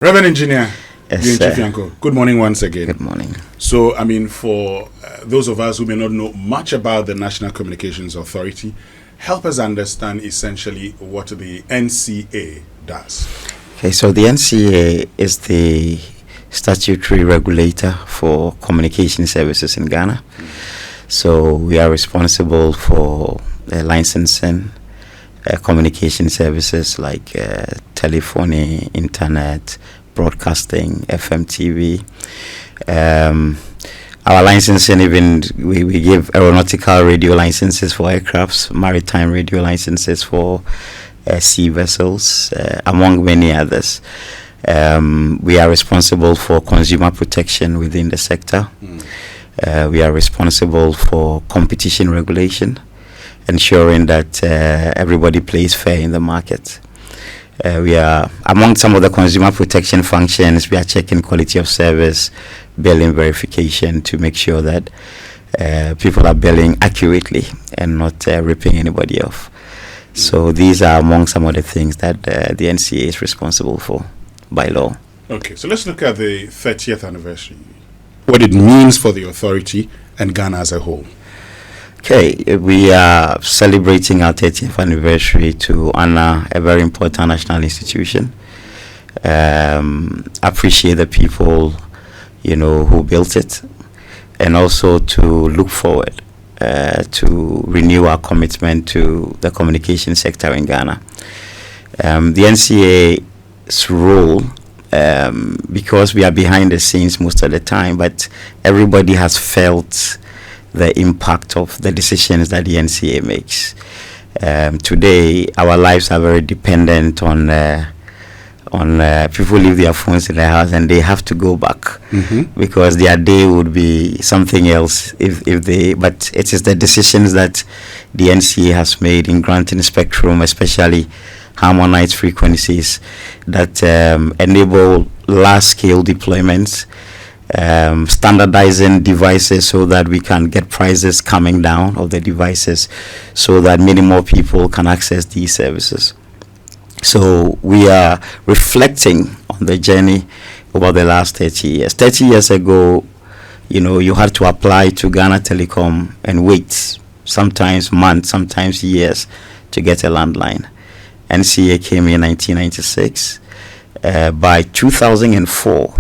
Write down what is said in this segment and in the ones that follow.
Reverend Engineer, Yes, good morning once again. Good morning. So, for those of us who may not know much about the National Communications Authority, help us understand essentially what the NCA does. Okay, so the NCA is the statutory regulator for communication services in Ghana. So we are responsible for licensing communication services like telephony, internet, broadcasting, FM, TV. Our licensing, even we give aeronautical radio licenses for aircrafts, maritime radio licenses for sea vessels, among many others. We are responsible for consumer protection within the sector. We are responsible for competition regulation, ensuring that everybody plays fair in the market. We are, among some of the consumer protection functions, we are checking quality of service, billing verification to make sure that people are billing accurately and not ripping anybody off. So these are among some of the things that the NCA is responsible for by law. Okay, so let's look at the 30th anniversary, what it means for the authority and Ghana as a whole. Okay, we are celebrating our 30th anniversary to honor a very important national institution. Appreciate the people, who built it, and also to look forward to renew our commitment to the communication sector in Ghana. The NCA's role, because we are behind the scenes most of the time, but everybody has felt the impact of the decisions that the NCA makes. Today, our lives are very dependent on people leave their phones in their house and they have to go back because their day would be something else if they. But it is the decisions that the NCA has made in granting spectrum, especially harmonized frequencies, that enable large-scale deployments. Standardizing devices so that we can get prices coming down of the devices so that many more people can access these services. So we are reflecting on the journey over the last 30 years. 30 years ago, you had to apply to Ghana Telecom and wait, sometimes months, sometimes years, to get a landline. NCA came in 1996. By 2004,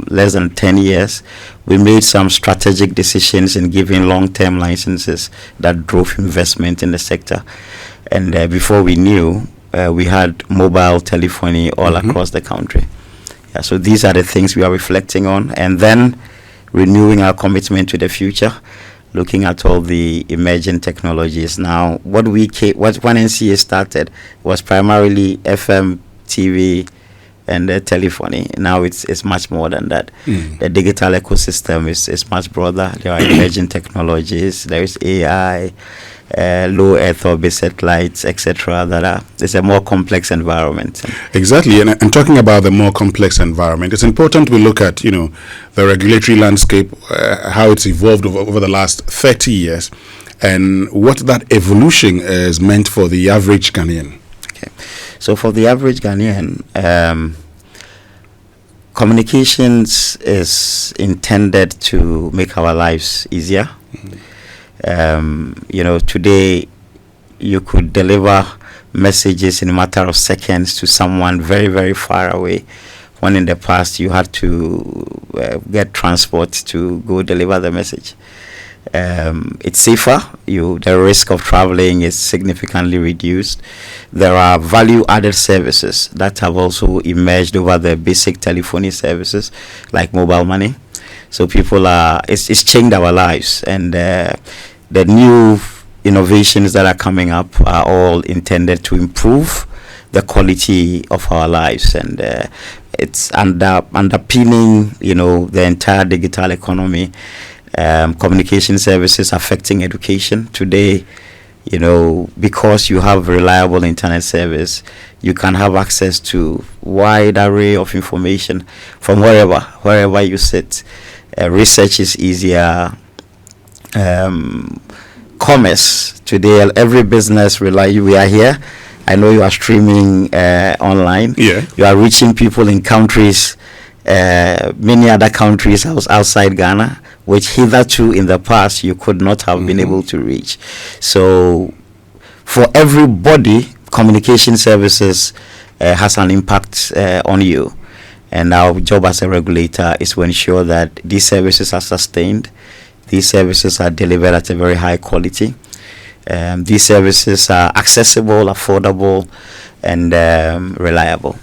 less than 10 years, we made some strategic decisions in giving long-term licenses that drove investment in the sector. And before we knew, we had mobile telephony all across the country. Yeah, so these are the things we are reflecting on, and then renewing our commitment to the future, looking at all the emerging technologies. Now, when NCA started was primarily FM, TV, and telephony. Now it's much more than that. The digital ecosystem is much broader. There are emerging technologies. There is AI, low Earth orbit satellites, etc. It's a more complex environment. Exactly, and talking about the more complex environment, it's important we look at the regulatory landscape, how it's evolved over the last 30 years, and what that evolution is meant for the average Ghanaian. Okay. So for the average Ghanaian, communications is intended to make our lives easier. Today you could deliver messages in a matter of seconds to someone very, very far away, when in the past you had to get transport to go deliver the message. It's safer. The risk of traveling is significantly reduced. There are value-added services that have also emerged over the basic telephony services, like mobile money. So it's changed our lives, and the new innovations that are coming up are all intended to improve the quality of our lives, and it's underpinning, the entire digital economy. Communication services affecting education today, because you have reliable internet service, you can have access to wide array of information from wherever you sit. Research is easier. Commerce today, every business we are here I know you are streaming online. Yeah. You are reaching people in countries, many other countries outside Ghana, which hitherto in the past you could not have been able to reach. So for everybody, communication services has an impact on you. And our job as a regulator is to ensure that these services are sustained. These services are delivered at a very high quality. These services are accessible, affordable, and reliable.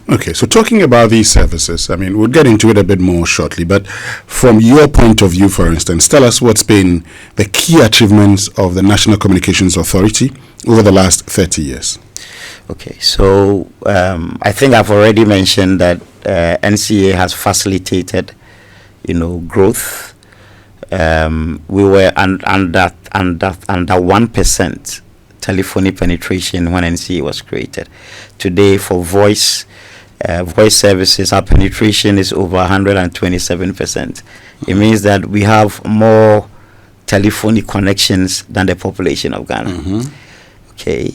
Okay, so talking about these services, I mean, we'll get into it a bit more shortly, but from your point of view, for instance, tell us what's been the key achievements of the National Communications Authority over the last 30 years. Okay, so I think I've already mentioned that NCA has facilitated, growth. We were under 1% telephony penetration when NCA was created. Today, for voice services, our penetration is over 127%. It means that we have more telephonic connections than the population of Ghana. Okay,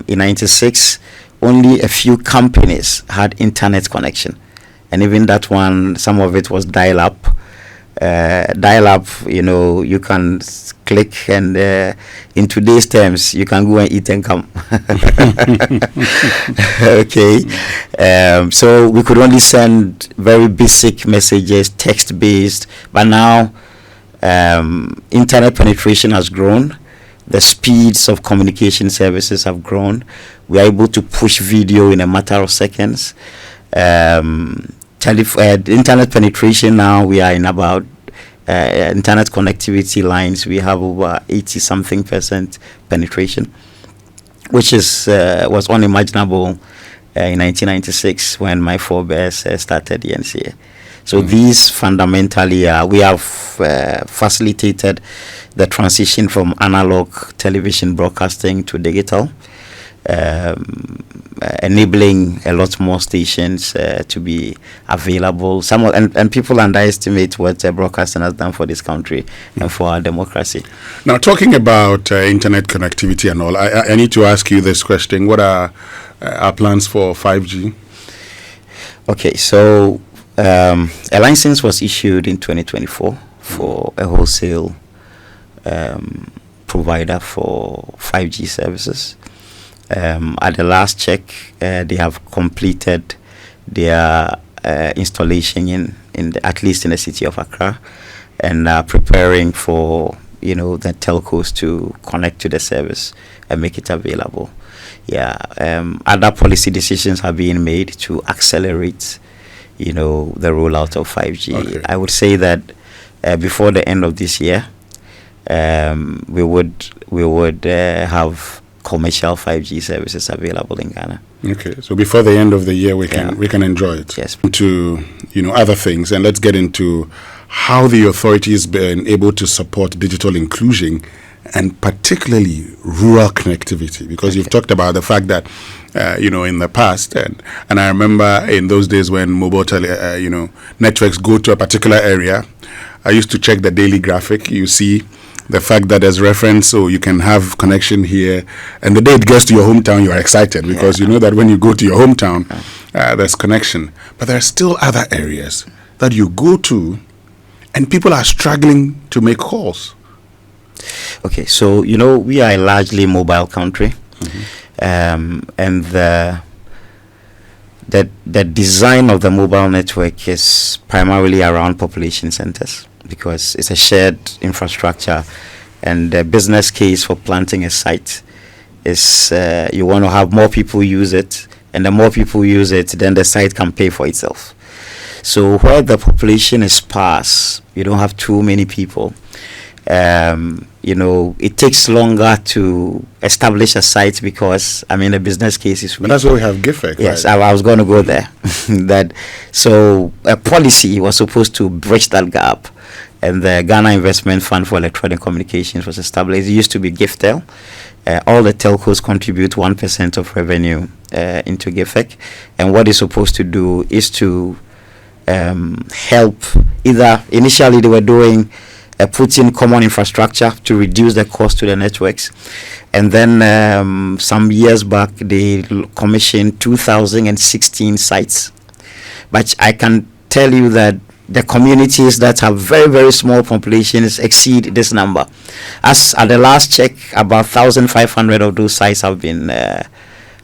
in '96, only a few companies had internet connection, and even that one, some of it was dial-up. You can click, and in today's terms, you can go and eat and come. Okay, so we could only send very basic messages, text-based, but now internet penetration has grown. The speeds of communication services have grown. We are able to push video in a matter of seconds. Internet penetration now, we are in about internet connectivity lines. We have over 80-something% penetration, which was unimaginable in 1996 when my forebears started the NCA. So these fundamentally, we have facilitated the transition from analog television broadcasting to digital, enabling a lot more stations to be available. And people underestimate what broadcasting has done for this country and for our democracy. Now, talking about internet connectivity and all, I need to ask you this question. What are our plans for 5G? Okay, so a license was issued in 2024 for a wholesale provider for 5G services. At the last check, they have completed their installation at least in the city of Accra, and are preparing for the telcos to connect to the service and make it available. Other policy decisions have been made to accelerate the rollout of 5G. Okay. I would say that before the end of this year, we would have commercial 5G services available in Ghana. Okay, so before the end of the year, we can enjoy it. Yes. To other things, and let's get into how the authority has been able to support digital inclusion and particularly rural connectivity, because you've talked about the fact that in the past, and I remember in those days when mobile networks go to a particular area, I used to check the daily graphic. You see the fact that there's reference, so you can have connection here, and the day it gets to your hometown, you are excited because you know that when you go to your hometown, there's connection. But there are still other areas that you go to, and people are struggling to make calls. Okay, so we are a largely mobile country, and the design of the mobile network is primarily around population centers, because it's a shared infrastructure, and the business case for planting a site is you want to have more people use it, and the more people use it, then the site can pay for itself. So where the population is sparse, you don't have too many people, it takes longer to establish a site, because the business case is weak. But that's why we have GIFEC. Yes, right? I was going to go there. So a policy was supposed to bridge that gap, and the Ghana Investment Fund for Electronic Communications was established. It used to be GIFTEL. All the telcos contribute 1% of revenue into GIFEC, and what it's supposed to do is to help. Either initially they were doing put in common infrastructure to reduce the cost to the networks. And then some years back, they commissioned 2016 sites. But I can tell you that the communities that have very, very small populations exceed this number. As at the last check, about 1,500 of those sites have been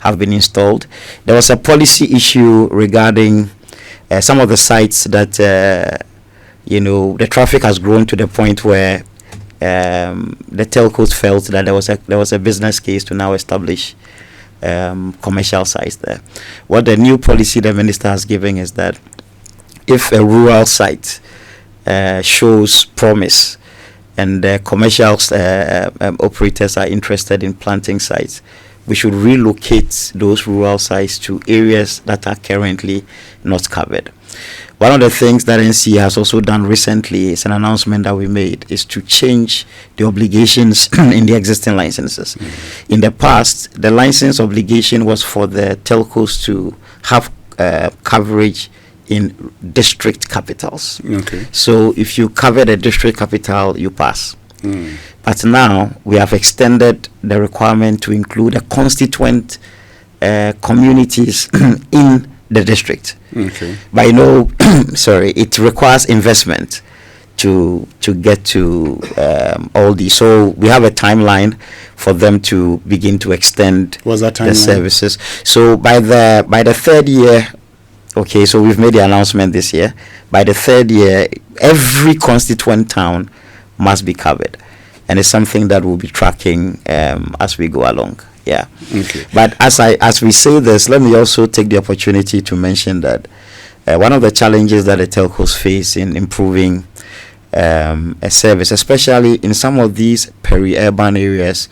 installed. There was a policy issue regarding some of the sites that the traffic has grown to the point where the telcos felt that there was a business case to now establish commercial sites there. What the new policy the minister has given is that if a rural site shows promise and commercial operators are interested in planting sites, we should relocate those rural sites to areas that are currently not covered. One of the things that NCA has also done recently, is an announcement that we made, is to change the obligations in the existing licenses. In the past, the license obligation was for the telcos to have coverage in district capitals. Okay. So if you cover the district capital, you pass. But now we have extended the requirement to include the constituent communities in the district. Okay. But it requires investment to get to all these. So we have a timeline for them to begin to extend the services. So by the third year, okay, so we've made the announcement this year. By the third year, every constituent town must be covered, and it's something that we'll be tracking as we go along. Yeah. Okay. But as we say this, let me also take the opportunity to mention that one of the challenges that the telcos face in improving a service, especially in some of these peri-urban areas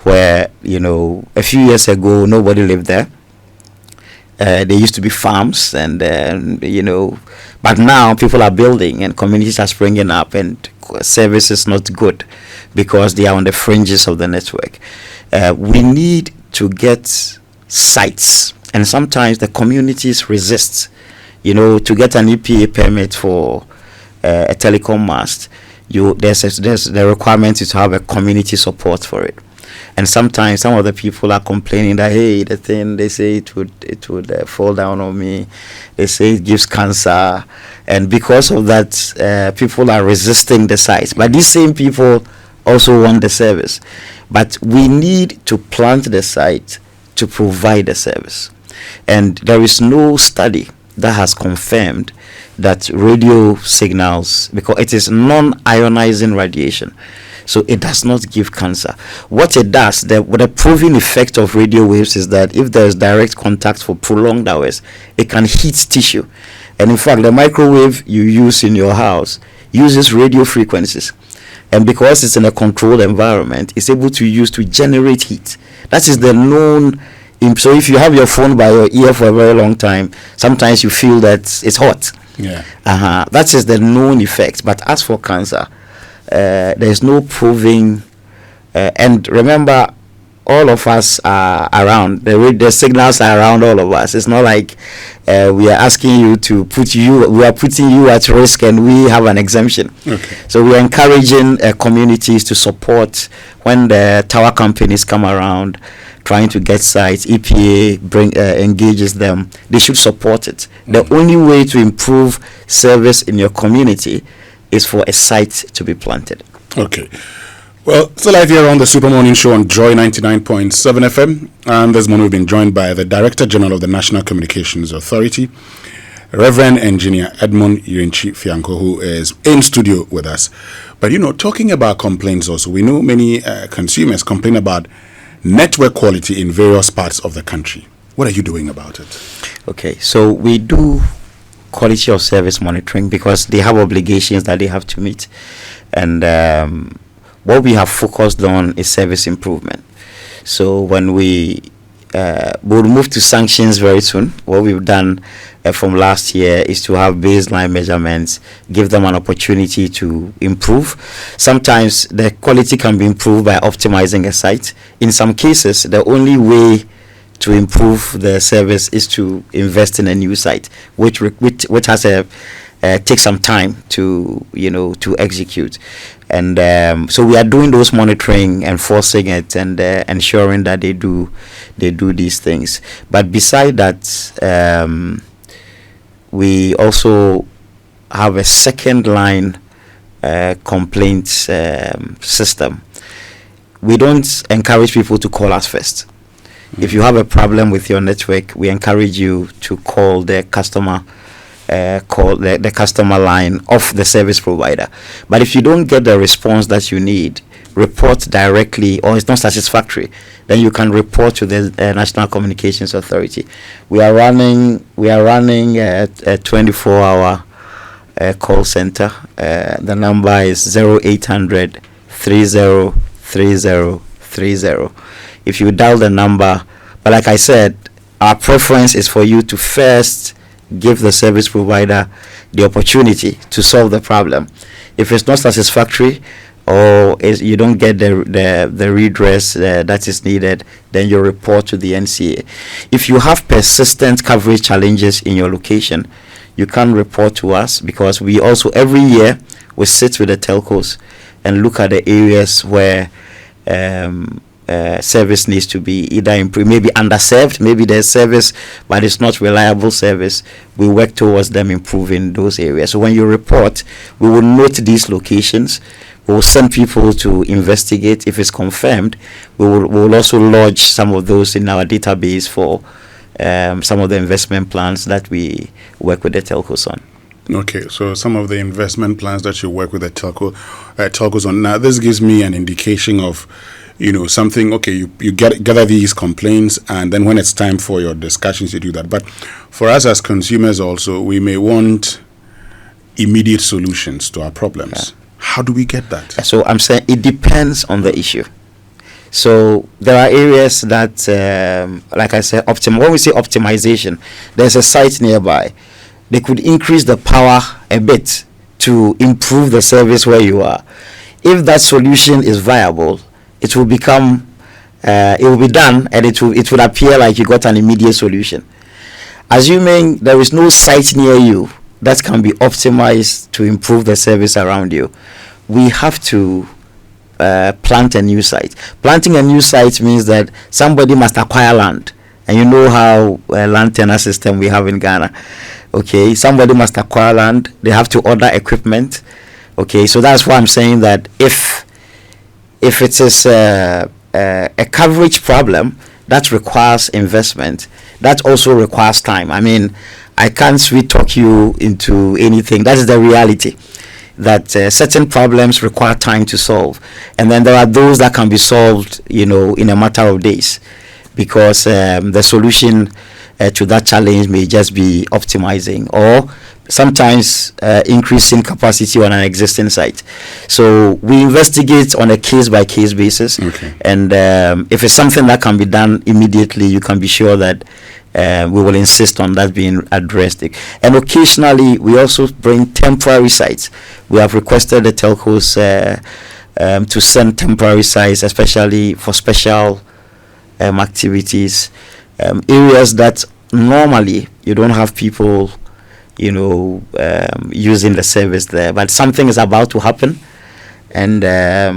where a few years ago nobody lived there. There used to be farms, and but now people are building and communities are springing up, and service is not good because they are on the fringes of the network. We need to get sites, and sometimes the communities resist. To get an EPA permit for a telecom mast, there's the requirement is to have a community support for it. And sometimes some of the people are complaining that, hey, the thing, they say it would fall down on me. They say it gives cancer. And because of that, people are resisting the sites. But these same people also want the service. But we need to plant the site to provide the service. And there is no study that has confirmed that radio signals, because it is non-ionizing radiation, so it does not give cancer. What it does, the proven effect of radio waves is that if there is direct contact for prolonged hours, it can heat tissue. And in fact, the microwave you use in your house uses radio frequencies. And because it's in a controlled environment, it's able to use to generate heat. That is the known. So if you have your phone by your ear for a very long time, sometimes you feel that it's hot. Yeah. That is the known effect. But as for cancer, there's no proving. And remember, all of us are around. The signals are around all of us. It's not like we are asking you to we are putting you at risk and we have an exemption. Okay. So we are encouraging communities to support when the tower companies come around trying to get sites. EPA engages them. They should support it. The only way to improve service in your community is for a site to be planted. Okay. Well, still live here on the Super Morning Show on Joy 99.7 FM. And this morning we've been joined by the Director General of the National Communications Authority, Reverend Engineer Edmund Yuenchi Fianco, who is in studio with us. But, talking about complaints also, we know many consumers complain about network quality in various parts of the country. What are you doing about it? Okay, so we do quality of service monitoring because they have obligations that they have to meet. And what we have focused on is service improvement. So when we'll move to sanctions very soon. What we've done from last year is to have baseline measurements, give them an opportunity to improve. Sometimes the quality can be improved by optimizing a site. In some cases, the only way to improve the service is to invest in a new site, which has a take some time to to execute. And so we are doing those monitoring, enforcing it, and ensuring that they do these things. But beside that, we also have a second line complaints system. We don't encourage people to call us first. If you have a problem with your network, we encourage you to call the customer the customer line of the service provider. But if you don't get the response that you need, report directly, or it's not satisfactory, then you can report to the National Communications Authority. We are running a 24-hour call center. The number is 0800 30 30 30. If you dial the number, but like I said, our preference is for you to first give the service provider the opportunity to solve the problem. If it's not satisfactory, or you don't get the redress that is needed, then you report to the NCA. If you have persistent coverage challenges in your location, you can report to us, because we also every year we sit with the telcos and look at the areas where service needs to be either improved, maybe underserved, maybe there's service but it's not reliable service. We work towards them improving those areas. So when you report, we will note these locations. We will send people to investigate. If it's confirmed, we will also lodge some of those in our database for some of the investment plans that we work with the telcos on. Okay, so some of the investment plans that you work with the telcos on. Now, this gives me an indication of, something. Okay, you gather these complaints, and then when it's time for your discussions, you do that. But for us as consumers, also, we may want immediate solutions to our problems. Yeah. How do we get that? So I'm saying it depends on the issue. So there are areas that, like I said, when we say optimization, there's a site nearby. They could increase the power a bit to improve the service where you are. If that solution is viable, it will be done, and it would appear like you got an immediate solution. Assuming there is no site near you that can be optimized to improve the service around you, we have to plant a new site. Planting a new site means that somebody must acquire land, and you know how land tenure system we have in Ghana. Okay, somebody must acquire land. They have to order equipment. Okay, so that's why I'm saying that if it is a coverage problem that requires investment, that also requires time. I mean, I can't sweet talk you into anything. That is the reality. That certain problems require time to solve, and then there are those that can be solved, in a matter of days, because the solution to that challenge may just be optimizing, or sometimes increasing capacity on an existing site. So we investigate on a case-by-case basis. Okay. And if it's something that can be done immediately, you can be sure that we will insist on that being addressed. And occasionally, we also bring temporary sites. We have requested the telcos to send temporary sites, especially for special activities, areas that normally you don't have people, using the service there, but something is about to happen, and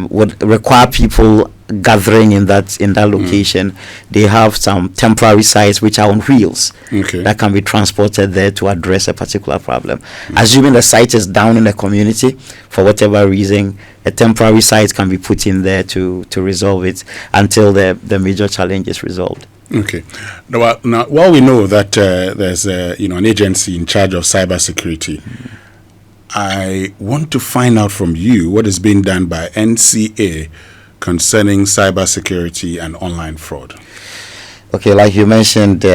would require people gathering in that location. They have some temporary sites which are on wheels, okay, that can be transported there to address a particular problem. Assuming the site is down in the community for whatever reason, a temporary site can be put in there to resolve it until the major challenge is resolved. Okay. Now, while we know that there's an agency in charge of cybersecurity, I want to find out from you what is being done by NCA concerning cybersecurity and online fraud. Okay, like you mentioned, we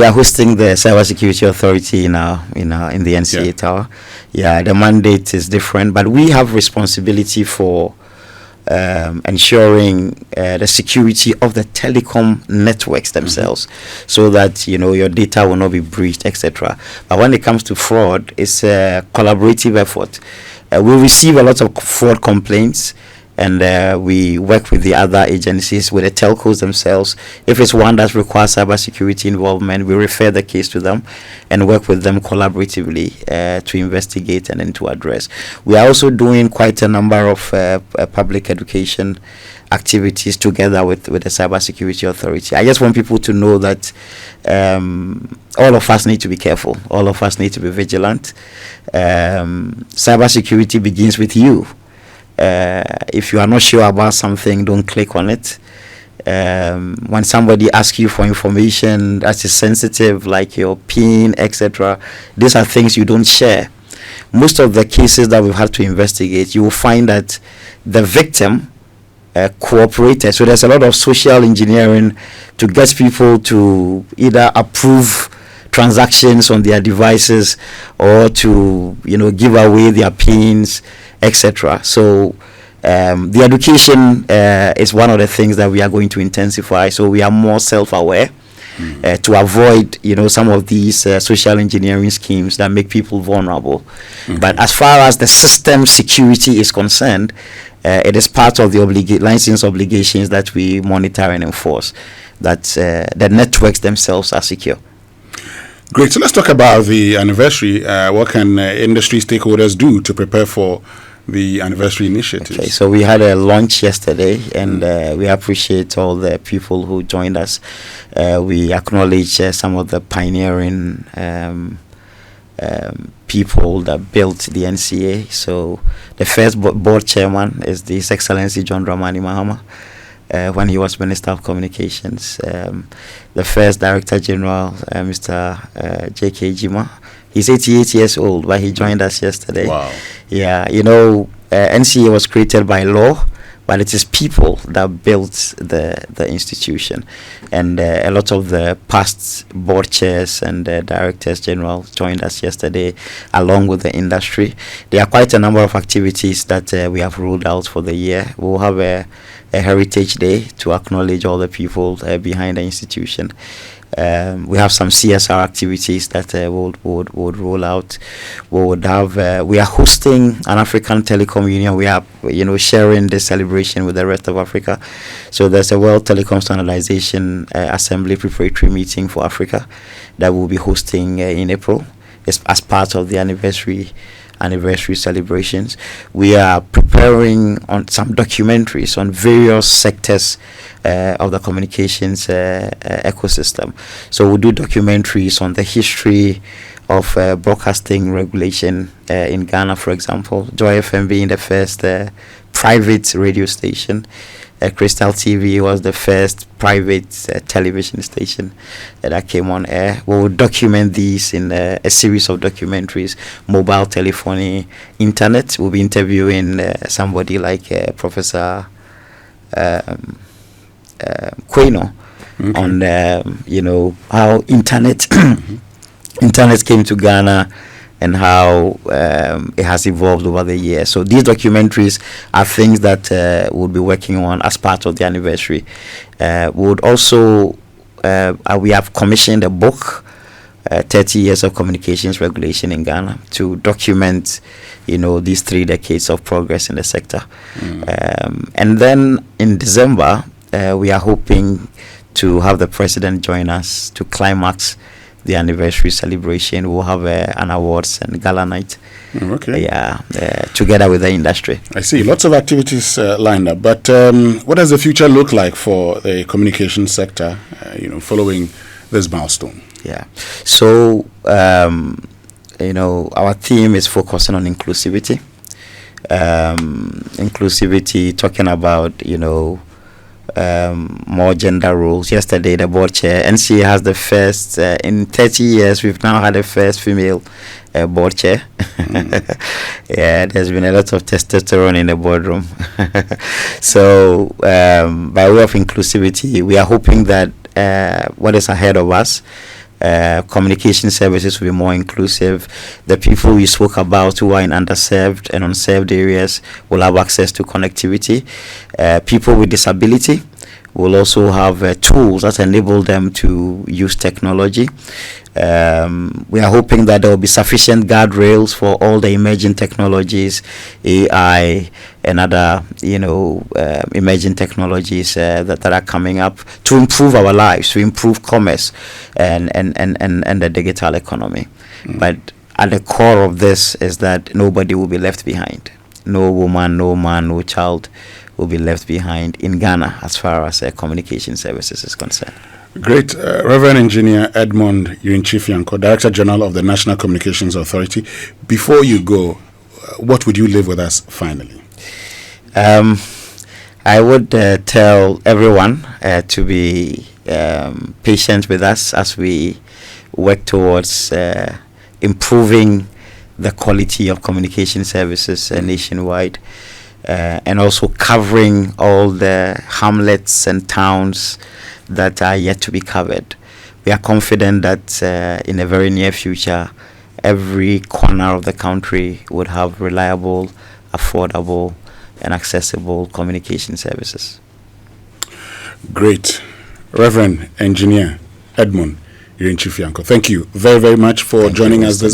are hosting the Cybersecurity Authority in the NCA tower. Yeah, the mandate is different, but we have responsibility for ensuring the security of the telecom networks themselves, so that your data will not be breached, etc. But when it comes to fraud, it's a collaborative effort. We receive a lot of fraud complaints, and we work with the other agencies, with the telcos themselves. If it's one that requires cybersecurity involvement, we refer the case to them and work with them collaboratively to investigate and then to address. We are also doing quite a number of public education activities together with the Cybersecurity Authority. I just want people to know that all of us need to be careful. All of us need to be vigilant. Cybersecurity begins with you. If you are not sure about something, don't click on it. When somebody asks you for information that is sensitive, like your PIN, etc., these are things you don't share. Most of the cases that we've had to investigate, you will find that the victim cooperated. So there's a lot of social engineering to get people to either approve transactions on their devices or to give away their pins, etc. So the education is one of the things that we are going to intensify, so we are more self-aware to avoid some of these social engineering schemes that make people vulnerable. But as far as the system security is concerned, it is part of the license obligations that we monitor and enforce, that the networks themselves are secure. Great. So let's talk about the anniversary. What can industry stakeholders do to prepare for the anniversary initiatives? Okay, so we had a launch yesterday, and we appreciate all the people who joined us. We acknowledge some of the pioneering people that built the NCA. So the first board chairman is His Excellency John Dramani Mahama, when he was Minister of Communications. The first Director General, Mr. J.K. Jima, he's 88 years old, but he joined us yesterday. Wow. Yeah, NCA was created by law, but it is people that built the institution. And a lot of the past board chairs and directors general joined us yesterday, along with the industry. There are quite a number of activities that we have rolled out for the year. We'll have a Heritage Day to acknowledge all the people behind the institution. We have some CSR activities that would roll out. We are hosting an African Telecom Union. We are sharing this celebration with the rest of Africa. So there's a World Telecom Standardization Assembly preparatory meeting for Africa that we'll be hosting in April. It's as part of the anniversary celebrations. We are preparing on some documentaries on various sectors of the communications ecosystem. So we'll do documentaries on the history of broadcasting regulation in Ghana, for example. Joy FM being the first private radio station. Crystal TV was the first private television station that came on air. We will document these in a series of documentaries. Mobile telephony, internet. We'll be interviewing somebody like Professor Queno on how internet internet came to Ghana and how it has evolved over the years. So these documentaries are things that we'll be working on as part of the anniversary. We would also, we have commissioned a book, 30 Years of Communications Regulation in Ghana, to document, these 3 decades of progress in the sector. And then in December, we are hoping to have the president join us to climax the anniversary celebration. We'll have an awards and gala night. Okay. Together with the industry. I see. Lots of activities lined up. But what does the future look like for the communication sector, following this milestone? Yeah. So, our theme is focusing on inclusivity. Inclusivity, talking about, more gender roles. Yesterday, the board chair, NCA has the first, in 30 years, we've now had the first female board chair. Yeah, there's been a lot of testosterone in the boardroom. So, by way of inclusivity, we are hoping that what is ahead of us, communication services will be more inclusive. The people we spoke about who are in underserved and unserved areas will have access to connectivity. People with disability will also have tools that enable them to use technology. We are hoping that there will be sufficient guardrails for all the emerging technologies, AI, and other, emerging technologies that are coming up to improve our lives, to improve commerce and the digital economy. But at the core of this is that nobody will be left behind. No woman, no man, no child will be left behind in Ghana as far as communication services is concerned. Great. Reverend Engineer Edmund Chifianko, Director General of the National Communications Authority. Before you go, what would you leave with us finally? I would tell everyone to be patient with us as we work towards improving the quality of communication services nationwide, and also covering all the hamlets and towns that are yet to be covered. We are confident that in the very near future, every corner of the country would have reliable, affordable, and accessible communication services. Great. Reverend Engineer Edmund Chifianko, thank you very, very much for joining us this